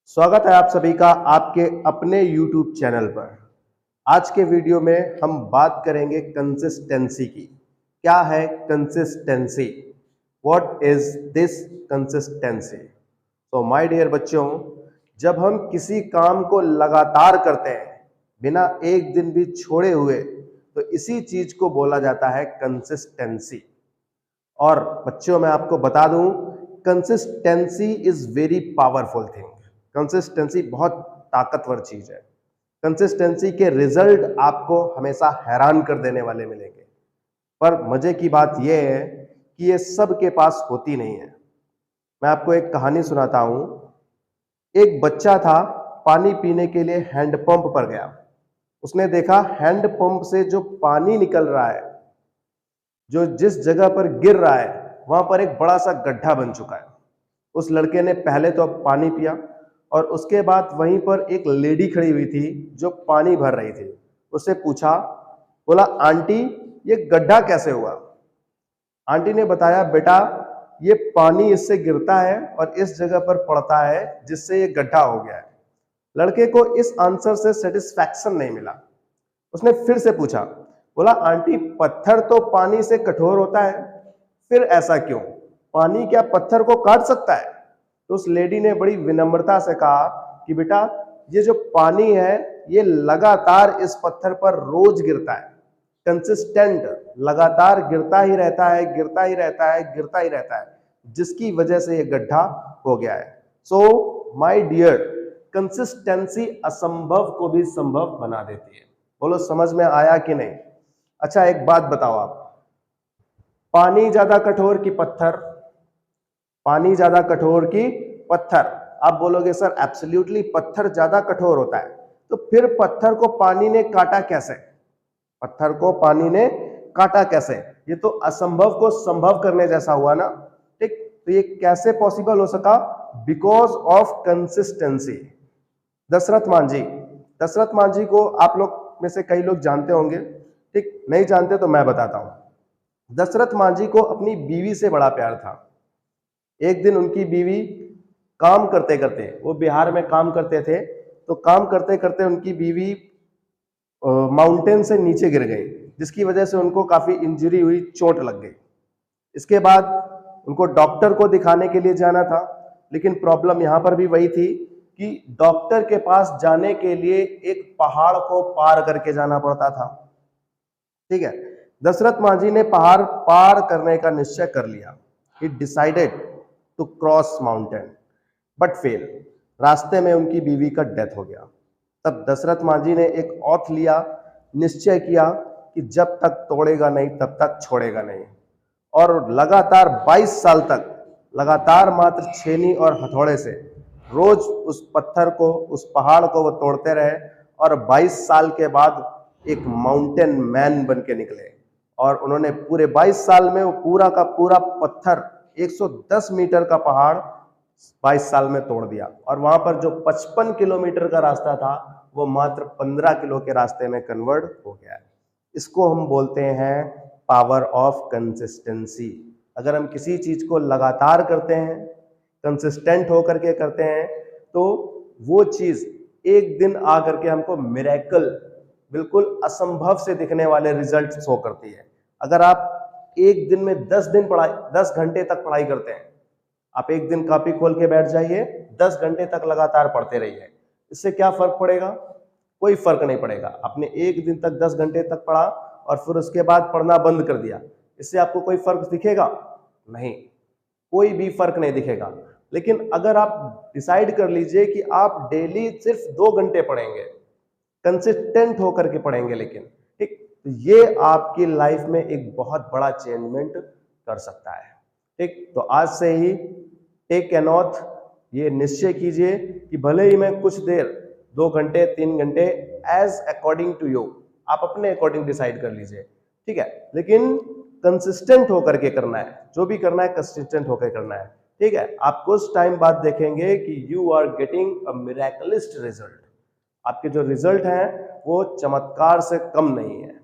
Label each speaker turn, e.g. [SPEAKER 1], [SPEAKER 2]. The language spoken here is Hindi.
[SPEAKER 1] स्वागत है आप सभी का आपके अपने YouTube चैनल पर। आज के वीडियो में हम बात करेंगे कंसिस्टेंसी की। क्या है consistency? What is this consistency? तो माय डियर बच्चों, जब हम किसी काम को लगातार करते हैं बिना एक दिन भी छोड़े हुए, तो इसी चीज को बोला जाता है कंसिस्टेंसी। और बच्चों मैं आपको बता दूं, consistency is very powerful thing. Consistency बहुत ताकतवर चीज है। कंसिस्टेंसी के रिजल्ट आपको हमेशा हैरान कर देने वाले मिलेंगे। पर मजे की बात यह है कि ये सबके पास होती नहीं है। मैं आपको एक कहानी सुनाता हूं। एक बच्चा था, पानी पीने के लिए हैंडपंप पर गया। उसने देखा हैंड पंप से जो पानी निकल रहा है, जो जिस जगह पर गिर रहा है वहां पर एक बड़ा सा गड्ढा बन चुका है। उस लड़के ने पहले तो पानी पिया और उसके बाद वहीं पर एक लेडी खड़ी हुई थी जो पानी भर रही थी। उससे पूछा, बोला आंटी ये गड्ढा कैसे हुआ? आंटी ने बताया, बेटा ये पानी इससे गिरता है और इस जगह पर पड़ता है जिससे ये गड्ढा हो गया है। लड़के को इस आंसर से सेटिस्फैक्शन नहीं मिला। उसने फिर से पूछा, बोला आंटी पत्थर तो पानी से कठोर होता है, फिर ऐसा क्यों? पानी क्या पत्थर को काट सकता है? तो उस लेडी ने बड़ी विनम्रता से कहा कि बेटा ये जो पानी है ये लगातार इस पत्थर पर रोज गिरता है, कंसिस्टेंट, लगातार गिरता ही रहता है, गिरता ही रहता है, गिरता ही रहता है, जिसकी वजह से ये गड्ढा हो गया है। सो माय डियर, कंसिस्टेंसी असंभव को भी संभव बना देती है। बोलो समझ में आया कि नहीं? अच्छा एक बात बताओ आप, पानी ज्यादा कठोर कि पत्थर? पानी ज्यादा कठोर कि पत्थर? आप बोलोगे सर एब्सोल्युटली पत्थर ज्यादा कठोर होता है। तो फिर पत्थर को पानी ने काटा कैसे? पत्थर को पानी ने काटा कैसे? ये तो असंभव को संभव करने जैसा हुआ ना। ठीक, तो ये कैसे पॉसिबल हो सका? Because of consistency. Dashrath Manjhi, Dashrath Manjhi को आप लोग में से कई लोग जानते होंगे। ठीक, नहीं जानते तो मैं बताता हूं। दशरथ मांझी को अपनी बीवी से बड़ा प्यार था। एक दिन उनकी बीवी काम करते करते, वो बिहार में काम करते थे, तो काम करते करते उनकी बीवी माउंटेन से नीचे गिर गई, जिसकी वजह से उनको काफी इंजरी हुई, चोट लग गई। इसके बाद उनको डॉक्टर को दिखाने के लिए जाना था, लेकिन प्रॉब्लम यहां पर भी वही थी कि डॉक्टर के पास जाने के लिए एक पहाड़ को पार करके जाना पड़ता था। ठीक है, दशरथ मांझी ने पहाड़ पार करने का निश्चय कर लिया। He decided to cross mountain but fail. रास्ते में उनकी बीवी का डेथ हो गया। तब दशरथ मांझी ने एक औथ लिया, निश्चय किया कि जब तक तोड़ेगा नहीं तब तक छोड़ेगा नहीं। और लगातार 22 साल तक लगातार मात्र छेनी और हथौड़े से रोज उस पत्थर को, उस पहाड़ को वो तोड़ते रहे। और 22 साल के बाद एक माउंटेन मैन बन के निकले। और उन्होंने पूरे 22 साल में वो पूरा का पूरा पत्थर, 110 मीटर का पहाड़ 22 साल में तोड़ दिया। और वहां पर जो 55 किलोमीटर का रास्ता था वो मात्र 15 किलो के रास्ते में कन्वर्ट हो गया है। इसको हम बोलते हैं पावर ऑफ कंसिस्टेंसी। अगर हम किसी चीज को लगातार करते हैं, कंसिस्टेंट होकर के करते हैं, तो वो चीज एक दिन आकर के हमको मिरेकल, बिल्कुल असंभव से दिखने वाले रिजल्ट शो करती है। अगर आप एक दिन में 10 घंटे तक पढ़ाई करते हैं, आप एक दिन कॉपी खोल के बैठ जाइए, 10 घंटे तक लगातार पढ़ते रहिए, इससे क्या फर्क पड़ेगा? कोई फर्क नहीं पड़ेगा। आपने एक दिन तक 10 घंटे तक पढ़ा और फिर उसके बाद पढ़ना बंद कर दिया, इससे आपको कोई फर्क दिखेगा? नहीं, कोई भी फर्क नहीं दिखेगा। लेकिन अगर आप डिसाइड कर लीजिए कि आप डेली सिर्फ 2 घंटे पढ़ेंगे, कंसिस्टेंट होकर के पढ़ेंगे, लेकिन ठीक, तो ये आपकी लाइफ में एक बहुत बड़ा चेंजमेंट कर सकता है। ठीक, तो आज से ही टेक एन ऑथ, ये निश्चय कीजिए कि भले ही मैं कुछ देर 2 घंटे 3 घंटे, एज अकॉर्डिंग टू यू, आप अपने अकॉर्डिंग डिसाइड कर लीजिए। ठीक है, लेकिन कंसिस्टेंट होकर के करना है, जो भी करना है कंसिस्टेंट होकर करना है। ठीक है, आप कुछ टाइम बाद देखेंगे कि you are getting a miraculous result. आपके जो रिजल्ट हैं वो चमत्कार से कम नहीं है।